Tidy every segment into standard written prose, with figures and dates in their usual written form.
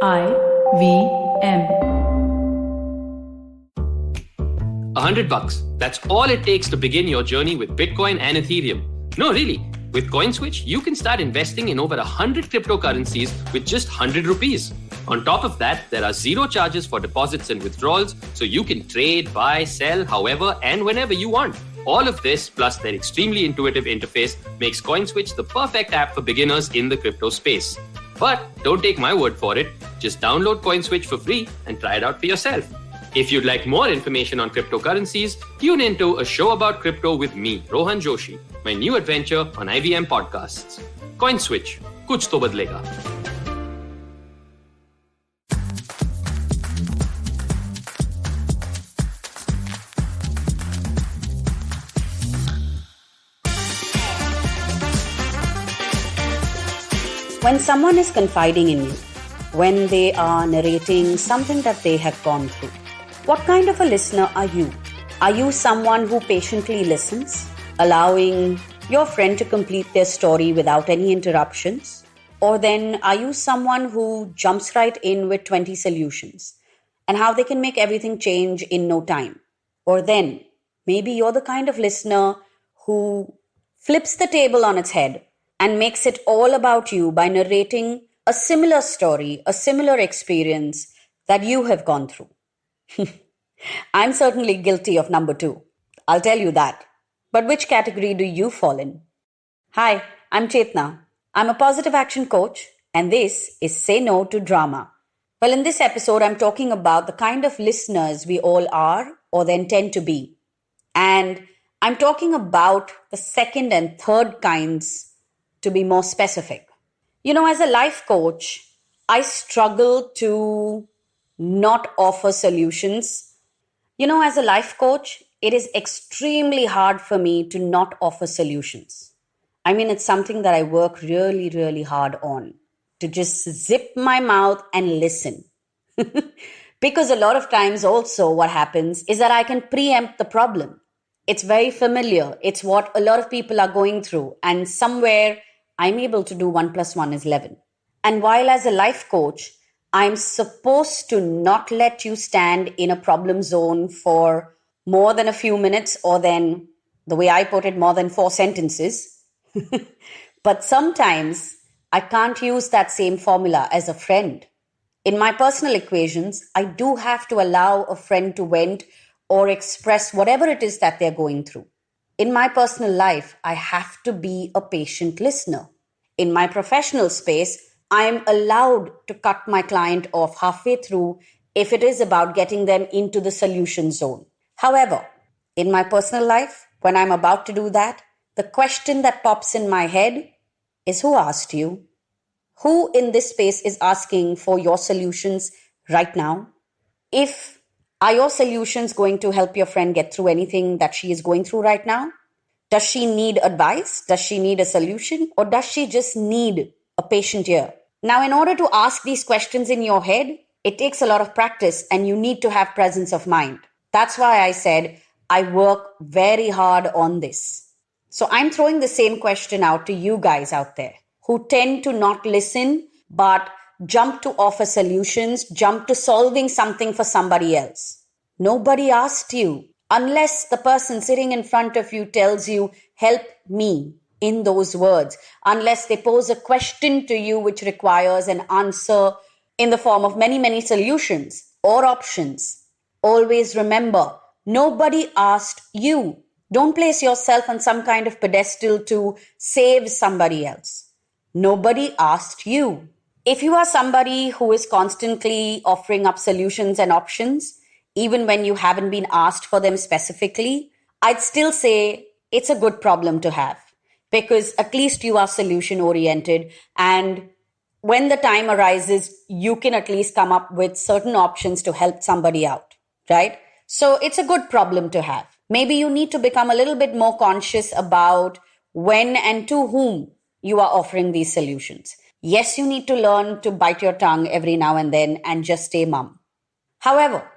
IVM. $100. That's all it takes to begin your journey with Bitcoin and Ethereum. No, really. With CoinSwitch, you can start investing in over 100 cryptocurrencies with just 100 rupees. On top of that, there are zero charges for deposits and withdrawals, so you can trade, buy, sell, however and whenever you want. All of this, plus their extremely intuitive interface, makes CoinSwitch the perfect app for beginners in the crypto space. But don't take my word for it. Just download CoinSwitch for free and try it out for yourself. If you'd like more information on cryptocurrencies, tune into A Show About Crypto with me, Rohan Joshi, my new adventure on IVM podcasts. CoinSwitch, kuch to badlega. When someone is confiding in you, when they are narrating something that they have gone through, what kind of a listener are you? Are you someone who patiently listens, allowing your friend to complete their story without any interruptions? Or then are you someone who jumps right in with 20 solutions and how they can make everything change in no time? Or then maybe you're the kind of listener who flips the table on its head and makes it all about you by narrating a similar story, a similar experience that you have gone through. I'm certainly guilty of number 2. I'll tell you that. But which category do you fall in? Hi, I'm Chetna. I'm a positive action coach, and this is Say No to Drama. Well, in this episode, I'm talking about the kind of listeners we all are or then tend to be. And I'm talking about the second and third kinds, to be more specific. You know, as a life coach, I struggle to not offer solutions. You know, as a life coach, it is extremely hard for me to not offer solutions. I mean, it's something that I work really, really hard on, to just zip my mouth and listen. Because a lot of times also what happens is that I can preempt the problem. It's very familiar. It's what a lot of people are going through. And somewhere I'm able to do 1 plus 1 is 11. And while as a life coach, I'm supposed to not let you stand in a problem zone for more than a few minutes, or then, the way I put it, more than 4 sentences. But sometimes I can't use that same formula as a friend. In my personal equations, I do have to allow a friend to vent or express whatever it is that they're going through. In my personal life, I have to be a patient listener. In my professional space, I'm allowed to cut my client off halfway through if it is about getting them into the solution zone. However, in my personal life, when I'm about to do that, the question that pops in my head is, who asked you? Who in this space is asking for your solutions right now? Are your solutions going to help your friend get through anything that she is going through right now? Does she need advice? Does she need a solution? Or does she just need a patient ear? Now, in order to ask these questions in your head, it takes a lot of practice and you need to have presence of mind. That's why I said I work very hard on this. So I'm throwing the same question out to you guys out there who tend to not listen, but jump to offer solutions, jump to solving something for somebody else. Nobody asked you, unless the person sitting in front of you tells you, help me, in those words, unless they pose a question to you which requires an answer in the form of many, many solutions or options. Always remember, nobody asked you. Don't place yourself on some kind of pedestal to save somebody else. Nobody asked you. If you are somebody who is constantly offering up solutions and options, even when you haven't been asked for them specifically, I'd still say it's a good problem to have, because at least you are solution oriented, and when the time arises, you can at least come up with certain options to help somebody out, right? So it's a good problem to have. Maybe you need to become a little bit more conscious about when and to whom you are offering these solutions. Yes, you need to learn to bite your tongue every now and then and just stay mum. However,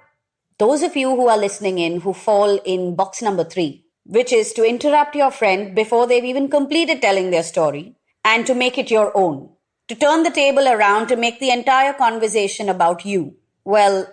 those of you who are listening in who fall in box number 3, which is to interrupt your friend before they've even completed telling their story and to make it your own. to turn the table around to make the entire conversation about you. Well,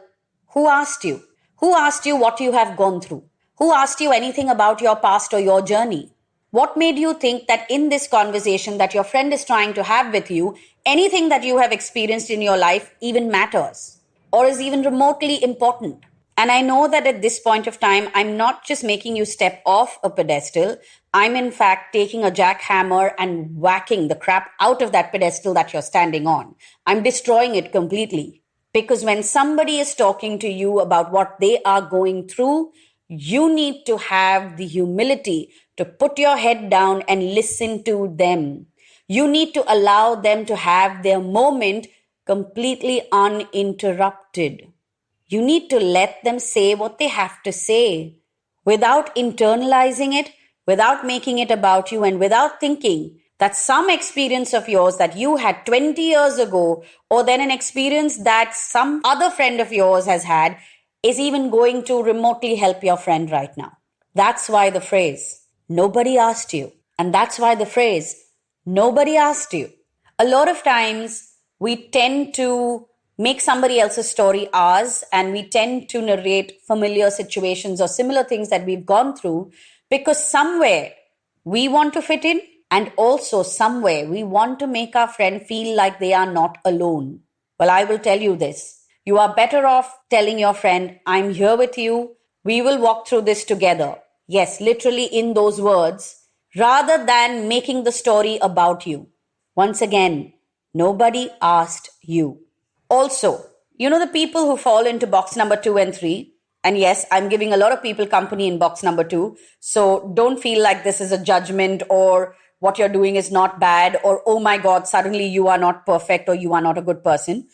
who asked you? Who asked you what you have gone through? Who asked you anything about your past or your journey? What made you think that in this conversation that your friend is trying to have with you, anything that you have experienced in your life even matters or is even remotely important? And I know that at this point of time, I'm not just making you step off a pedestal. I'm in fact taking a jackhammer and whacking the crap out of that pedestal that you're standing on. I'm destroying it completely. Because when somebody is talking to you about what they are going through, you need to have the humility to put your head down and listen to them. You need to allow them to have their moment completely uninterrupted. You need to let them say what they have to say without internalizing it, without making it about you, and without thinking that some experience of yours that you had 20 years ago, or then an experience that some other friend of yours has had, is even going to remotely help your friend right now. That's why the phrase, nobody asked you. And that's why the phrase, nobody asked you. A lot of times we tend to make somebody else's story ours, and we tend to narrate familiar situations or similar things that we've gone through because somewhere we want to fit in, and also somewhere we want to make our friend feel like they are not alone. Well, I will tell you this. You are better off telling your friend, I'm here with you. We will walk through this together. Yes, literally in those words, rather than making the story about you. Once again, nobody asked you. Also, the people who fall into box number 2 and 3, and yes, I'm giving a lot of people company in box number 2, so don't feel like this is a judgment or what you're doing is not bad or, oh my God, suddenly you are not perfect or you are not a good person.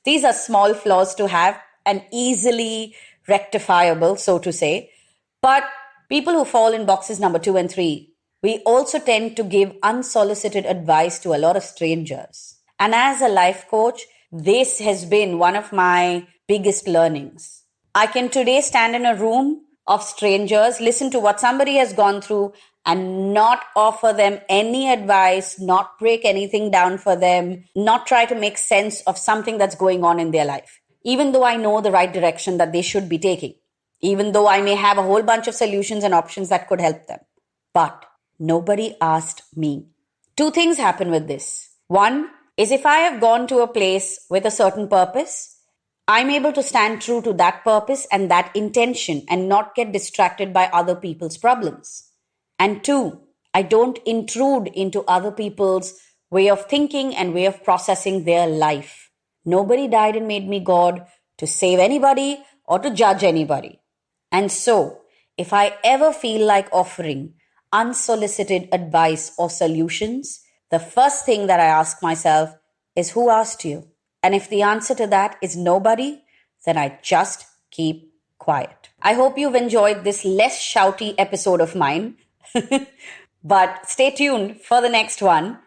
These are small flaws to have and easily rectifiable, so to say. But people who fall in boxes number 2 and 3, we also tend to give unsolicited advice to a lot of strangers. And as a life coach, this has been one of my biggest learnings. I can today stand in a room of strangers, listen to what somebody has gone through, and not offer them any advice, not break anything down for them, not try to make sense of something that's going on in their life. Even though I know the right direction that they should be taking, even though I may have a whole bunch of solutions and options that could help them. But nobody asked me. 2 things happen with this. One is if I have gone to a place with a certain purpose, I'm able to stand true to that purpose and that intention and not get distracted by other people's problems. And 2, I don't intrude into other people's way of thinking and way of processing their life. Nobody died and made me God to save anybody or to judge anybody. And so, if I ever feel like offering unsolicited advice or solutions, the first thing that I ask myself is, who asked you? And if the answer to that is nobody, then I just keep quiet. I hope you've enjoyed this less shouty episode of mine. But stay tuned for the next one.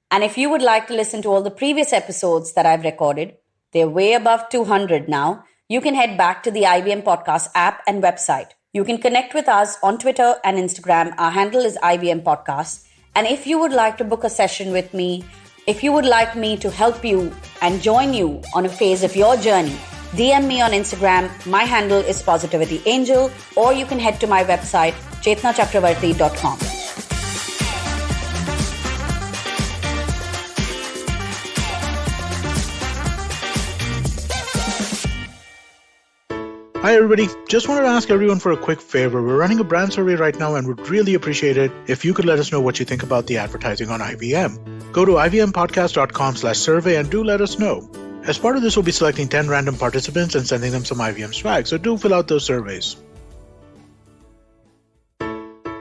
And if you would like to listen to all the previous episodes that I've recorded, they're way above 200 now. You can head back to the IVM Podcast app and website. You can connect with us on Twitter and Instagram. Our handle is IVM Podcast. And if you would like to book a session with me, if you would like me to help you and join you on a phase of your journey, DM me on Instagram. My handle is Positivity Angel, or you can head to my website, chetnachakravarti.com. Hi everybody, just wanted to ask everyone for a quick favor. We're running a brand survey right now and would really appreciate it if you could let us know what you think about the advertising on IVM. Go to ivmpodcast.com/survey and do let us know. As part of this, we'll be selecting 10 random participants and sending them some IVM swag, so do fill out those surveys.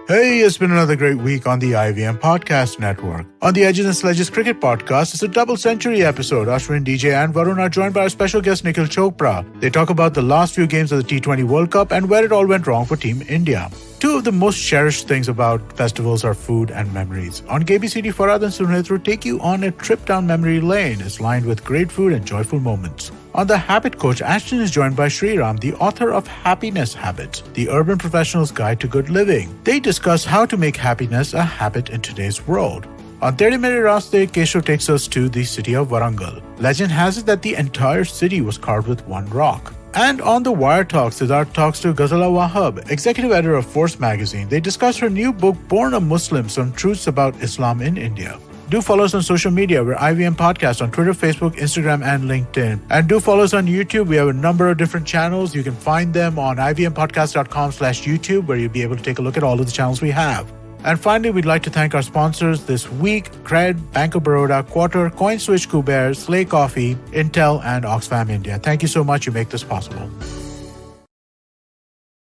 Hey, it's been another great week on the IVM Podcast Network. On the Edges and Sledges Cricket Podcast, it's a double century episode. Ashwin, DJ, and Varun are joined by our special guest Nikhil Chopra. They talk about the last few games of the T20 World Cup and where it all went wrong for Team India. 2 of the most cherished things about festivals are food and memories. On KBCD, Farad and Sunit will take you on a trip down memory lane. It's lined with great food and joyful moments. On The Habit Coach, Ashton is joined by Sriram, the author of Happiness Habits, the Urban Professional's Guide to Good Living. They discuss how to make happiness a habit in today's world. On 30-Minute Raste, Keshav takes us to the city of Warangal. Legend has it that the entire city was carved with one rock. And on The Wire Talk, Siddharth talks to Ghazala Wahab, executive editor of Force magazine. They discuss her new book, Born a Muslim, Some Truths About Islam in India. Do follow us on social media. We're IVM Podcast on Twitter, Facebook, Instagram, and LinkedIn. And do follow us on YouTube. We have a number of different channels. You can find them on ivmpodcast.com/YouTube, where you'll be able to take a look at all of the channels we have. And finally, we'd like to thank our sponsors this week: Cred, Bank of Baroda, Quarter, CoinSwitch, Kuber, Slay Coffee, Intel, and Oxfam India. Thank you so much. You make this possible.